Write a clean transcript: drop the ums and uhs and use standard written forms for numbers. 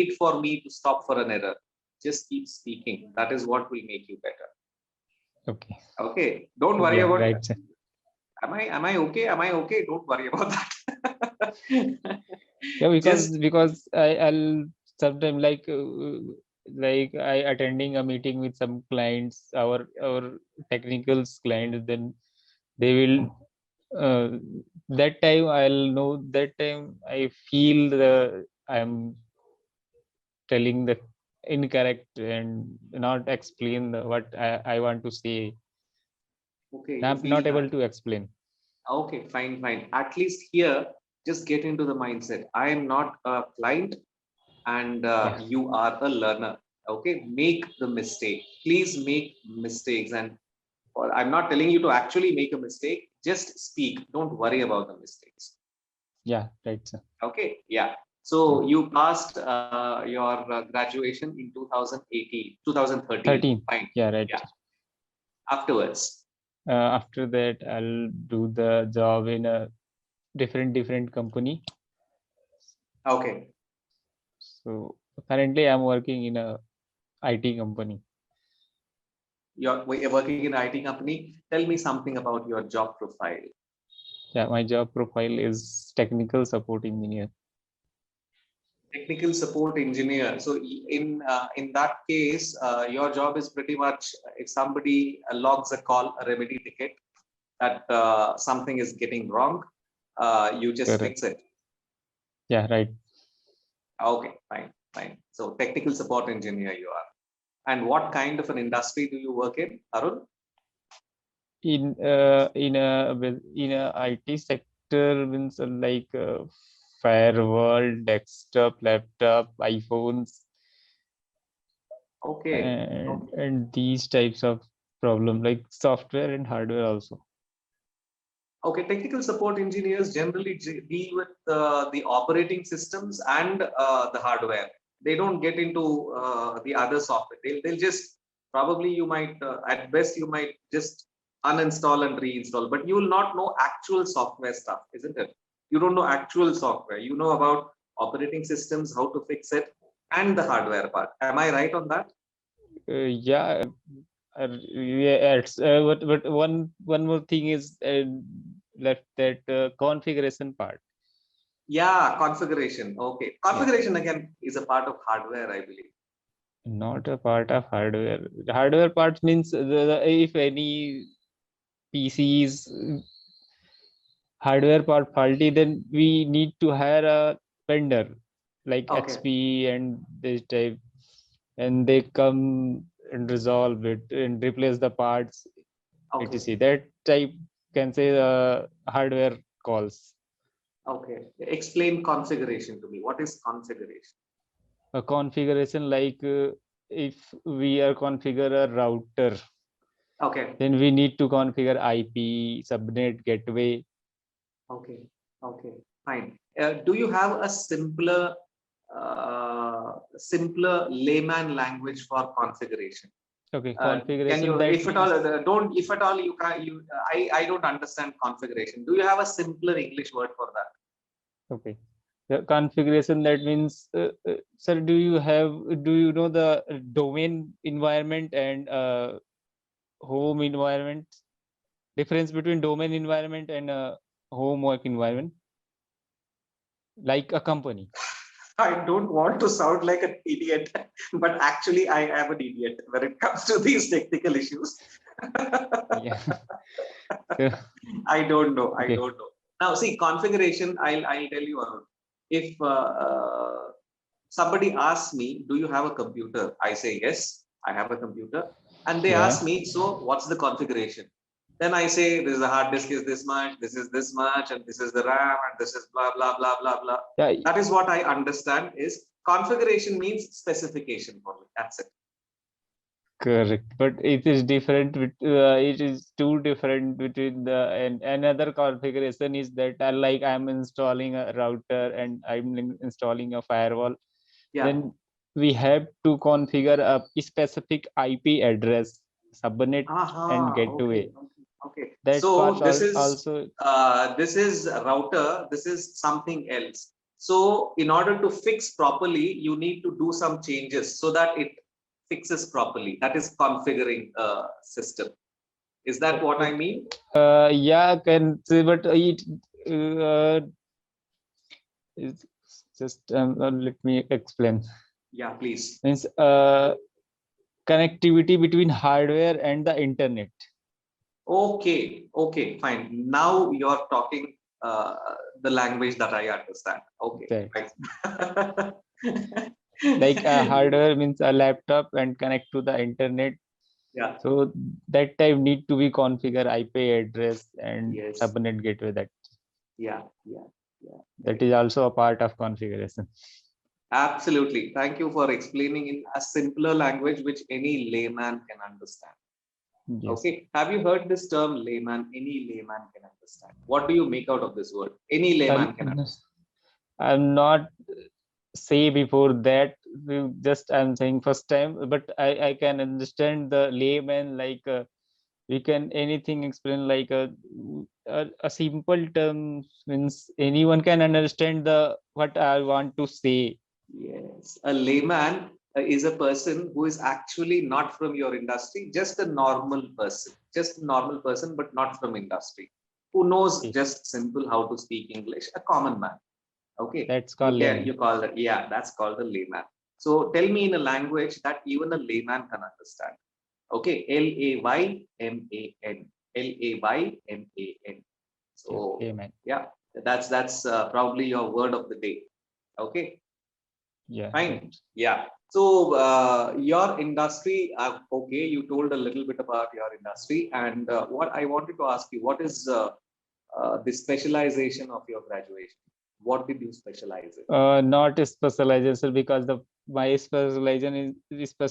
wait for me to stop for an error. Just keep speaking. That is what will make you better. Okay. Okay. Don't worry about right, sir. Am I okay? Am I okay? Don't worry about that. Because I'll sometimes like I attending a meeting with some clients, our technical clients, then they will that time I'll know, that time I feel I'm telling the incorrect and not explain what I want to say. Okay, I'm not able to explain. Okay, fine. At least here, just get into the mindset. I am not a client and you are a learner. Okay, make the mistake. Please make mistakes. And I'm not telling you to actually make a mistake. Just speak. Don't worry about the mistakes. Yeah, right, sir. Okay, yeah. So you passed your graduation in 2013. 13. Fine. Yeah, right. Yeah. Afterwards. After that, I'll do the job in a different company. Okay. So currently, I'm working in a IT company. You're working in an IT company. Tell me something about your job profile. Yeah, my job profile is technical support engineer. Technical support engineer. So in that case, your job is pretty much if somebody logs a call, a remedy ticket that something is getting wrong, you just fix it. Yeah, right. Okay, fine. So technical support engineer you are. And what kind of an industry do you work in, Arun? In a IT sector means like firewall, desktop, laptop, iPhones. Okay. And these types of problem, like software and hardware also. Okay, technical support engineers generally deal with the operating systems and the hardware. They don't get into the other software. They'll just probably you might at best you might just uninstall and reinstall, but you will not know actual software stuff, isn't it? You don't know actual software. You know about operating systems, how to fix it, and the hardware part. Am I right on that? Yeah. But one more thing is that configuration part. Yeah, configuration. Okay, configuration again is a part of hardware, I believe. Not a part of hardware. The hardware part means if any PCs hardware part faulty, then we need to hire a vendor like XP and this type, and they come and resolve it and replace the parts. etc. That type can say hardware calls. Okay, explain configuration to me. What is configuration? A configuration like if we are configure a router, then we need to configure IP, subnet, gateway. Okay, fine. Do you have a simpler layman language for configuration? Okay, configuration. Can you, if at all, you can. I don't understand configuration. Do you have a simpler English word for that? Okay. The configuration, that means, sir, do you know the domain environment and home environment? Difference between domain environment and home work environment, like a company. I don't want to sound like an idiot, but actually I am an idiot when it comes to these technical issues. Yeah. I don't know. Now, see, configuration, I'll tell you, Arun. If somebody asks me, do you have a computer? I say, yes, I have a computer. And they ask me, so what's the configuration? Then I say, this is the hard disk is this much, this is this much, and this is the RAM, and this is blah, blah, blah, blah, blah. Yeah. That is what I understand is configuration means specification for me. That's it. Correct, but it is different. It is too different between the and another configuration is that like I'm installing a router and I'm installing a firewall. Yeah. Then we have to configure a specific IP address, subnet, and gateway. Okay. That so this is also this is router. This is something else. So in order to fix properly, you need to do some changes so that it fixes properly. That is configuring a system. Is that what I mean? Yeah, can say, but it is just let me explain. Yeah, please. Means connectivity between hardware and the internet. Okay, okay, fine. Now you're talking the language that I understand. Okay, That. fine. Like hardware means a laptop and connect to the internet. Yeah. So that time need to be configure IP address and Yes. subnet gateway. That Yeah. that is also a part of configuration. Absolutely. Thank you for explaining in a simpler language which any layman can understand. Yes. Okay. Have you heard this term layman? Any layman can understand. What do you make out of this word? Any layman can understand. I'm not say before that, just I'm saying first time, but I can understand the layman, like we can anything explain like a simple term means anyone can understand the what I want to say. Yes, a layman is a person who is actually not from your industry, just a normal person, but not from industry, who knows Okay. just simple how to speak English, a common man. Okay, That's called layman. you call that, yeah, that's called a layman. So tell me in a language that even a layman can understand. Okay, Layman, Layman. So Layman. yeah, that's probably your word of the day. Okay. Yeah. Fine. Right. Yeah. So your industry, okay, you told a little bit about your industry, and what I wanted to ask you, what is the specialization of your graduation? What did you specialize in? Not a specialization, because the my specialization is special